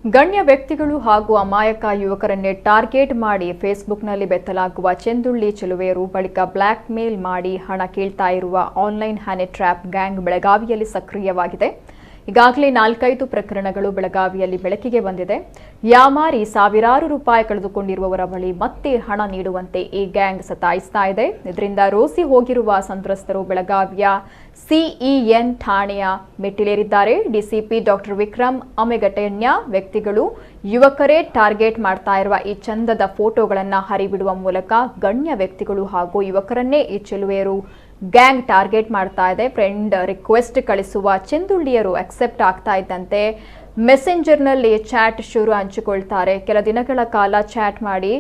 ಗಣ್ಯ ವ್ಯಕ್ತಿಗಳು ಹಾಗೂ ಅಮಾಯಕ ಯುವಕರನ್ನೇ ಟಾರ್ಗೆಟ್ ಮಾಡಿ ಫೇಸ್ಬುಕ್ನಲ್ಲಿ ಬೆತ್ತಲಾಗುವ ಚೆಂದುಳ್ಳಿ ಚೆಲುವೆಯರು ಬಳಿಕ ಬ್ಲ್ಯಾಕ್ ಮೇಲ್ ಮಾಡಿ ಹಣ ಕೇಳ್ತಾ ಇರುವ ಆನ್ಲೈನ್ ಹನಿ ಟ್ರ್ಯಾಪ್ ಗ್ಯಾಂಗ್ ಬೆಳಗಾವಿಯಲ್ಲಿ ಸಕ್ರಿಯವಾಗಿದೆ. ಈಗಾಗಲೇ 4-5 ಪ್ರಕರಣಗಳು ಬೆಳಗಾವಿಯಲ್ಲಿ ಬೆಳಕಿಗೆ ಬಂದಿದೆ. ಯಾಮಾರಿ ಸಾವಿರಾರು ರೂಪಾಯಿ ಕಳೆದುಕೊಂಡಿರುವವರ ಬಳಿ ಮತ್ತೆ ಹಣ ನೀಡುವಂತೆ ಈ ಗ್ಯಾಂಗ್ ಸತಾಯಿಸ್ತಾ ಇದೆ. ಇದರಿಂದ ರೋಸಿ ಹೋಗಿರುವ ಸಂತ್ರಸ್ತರು ಬೆಳಗಾವಿಯ ಸಿಇಎನ್ ಠಾಣೆಯ ಮೆಟ್ಟಿಲೇರಿದ್ದಾರೆ. ಡಿಸಿಪಿ ಡಾಕ್ಟರ್ ವಿಕ್ರಮ್ ಅಮೆಗಟೆಣ್ಯ ವ್ಯಕ್ತಿಗಳು ಯುವಕರೇ ಟಾರ್ಗೆಟ್ ಮಾಡ್ತಾ ಇರುವ ಈ ಚಂದದ ಫೋಟೋಗಳನ್ನು ಹರಿಬಿಡುವ ಮೂಲಕ ಗಣ್ಯ ವ್ಯಕ್ತಿಗಳು ಹಾಗೂ ಯುವಕರನ್ನೇ ಈ ಚೆಲುವೆಯರು ಗ್ಯಾಂಗ್ ಟಾರ್ಗೆಟ್ ಮಾಡ್ತಾ ಇದೆ. ಫ್ರೆಂಡ್ ರಿಕ್ವೆಸ್ಟ್ ಕಳಿಸುವ ಚೆಂದುಳ್ಳಿಯರು ಅಕ್ಸೆಪ್ಟ್ ಆಗ್ತಾ ಇದ್ದಂತೆ ಮೆಸೆಂಜರ್ನಲ್ಲಿ ಚಾಟ್ ಶುರು ಹಂಚಿಕೊಳ್ತಾರೆ. ಕೆಲ ದಿನಗಳ ಕಾಲ ಚಾಟ್ ಮಾಡಿ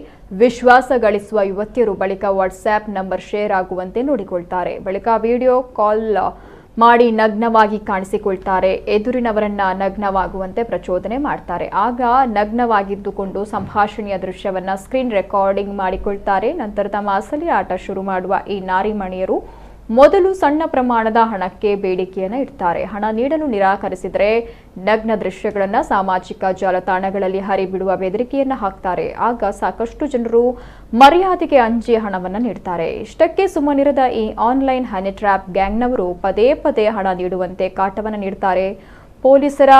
ವಿಶ್ವಾಸ ಗಳಿಸುವ ಯುವತಿಯರು ಬಳಿಕ ವಾಟ್ಸ್ಆ್ಯಪ್ ನಂಬರ್ ಶೇರ್ ಆಗುವಂತೆ ನೋಡಿಕೊಳ್ತಾರೆ. ಬಳಿಕ ವಿಡಿಯೋ ಕಾಲ್ ಮಾಡಿ ನಗ್ನವಾಗಿ ಕಾಣಿಸಿಕೊಳ್ತಾರೆ. ಎದುರಿನವರನ್ನ ನಗ್ನವಾಗುವಂತೆ ಪ್ರಚೋದನೆ ಮಾಡ್ತಾರೆ. ಆಗ ನಗ್ನವಾಗಿದ್ದುಕೊಂಡು ಸಂಭಾಷಣೆಯ ದೃಶ್ಯವನ್ನ ಸ್ಕ್ರೀನ್ ರೆಕಾರ್ಡಿಂಗ್ ಮಾಡಿಕೊಳ್ತಾರೆ. ನಂತರ ತಮ್ಮ ಅಸಲಿ ಆಟ ಶುರು ಮಾಡುವ ಈ ನಾರಿಮಣಿಯರು ಮೊದಲು ಸಣ್ಣ ಪ್ರಮಾಣದ ಹಣಕ್ಕೆ ಬೇಡಿಕೆಯನ್ನು ಇಡ್ತಾರೆ. ಹಣ ನೀಡಲು ನಿರಾಕರಿಸಿದರೆ ನಗ್ನ ದೃಶ್ಯಗಳನ್ನು ಸಾಮಾಜಿಕ ಜಾಲತಾಣಗಳಲ್ಲಿ ಹರಿಬಿಡುವ ಬೆದರಿಕೆಯನ್ನು ಹಾಕ್ತಾರೆ. ಆಗ ಸಾಕಷ್ಟು ಜನರು ಮರ್ಯಾದೆಗೆ ಅಂಜಿ ಹಣವನ್ನು ನೀಡ್ತಾರೆ. ಇಷ್ಟಕ್ಕೆ ಸುಮ್ಮನಿರದ ಈ ಆನ್ಲೈನ್ ಹನಿ ಟ್ರ್ಯಾಪ್ ಗ್ಯಾಂಗ್ನವರು ಪದೇ ಪದೇ ಹಣ ನೀಡುವಂತೆ ಕಾಟವನ್ನು ನೀಡ್ತಾರೆ. ಪೊಲೀಸರ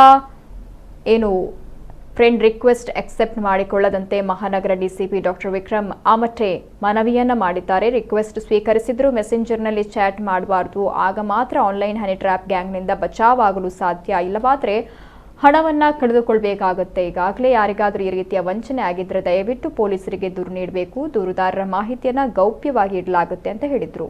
ಫ್ರೆಂಡ್ ರಿಕ್ವೆಸ್ಟ್ ಅಕ್ಸೆಪ್ಟ್ ಮಾಡಿಕೊಳ್ಳದಂತೆ ಮಹಾನಗರ ಡಿಸಿಪಿ ಡಾಕ್ಟರ್ ವಿಕ್ರಮ್ ಆಮಟೆ ಮನವಿಯನ್ನ ಮಾಡಿದ್ದಾರೆ. ರಿಕ್ವೆಸ್ಟ್ ಸ್ವೀಕರಿಸಿದರೂ ಮೆಸೆಂಜರ್ನಲ್ಲಿ ಚಾಟ್ ಮಾಡಬಾರದು. ಆಗ ಮಾತ್ರ ಆನ್ಲೈನ್ ಹನಿ ಟ್ರ್ಯಾಪ್ ಗ್ಯಾಂಗ್ನಿಂದ ಬಚಾವಾಗಲು ಸಾಧ್ಯ. ಇಲ್ಲವಾದರೆ ಹಣವನ್ನ ಕಳೆದುಕೊಳ್ಳಬೇಕಾಗುತ್ತೆ. ಈಗಾಗಲೇ ಯಾರಿಗಾದರೂ ಈ ರೀತಿಯ ವಂಚನೆ ಆಗಿದ್ದರೆ ದಯವಿಟ್ಟು ಪೊಲೀಸರಿಗೆ ದೂರು ನೀಡಬೇಕು. ದೂರುದಾರರ ಮಾಹಿತಿಯನ್ನ ಗೌಪ್ಯವಾಗಿ ಇಡಲಾಗುತ್ತೆ ಅಂತ ಹೇಳಿದರು.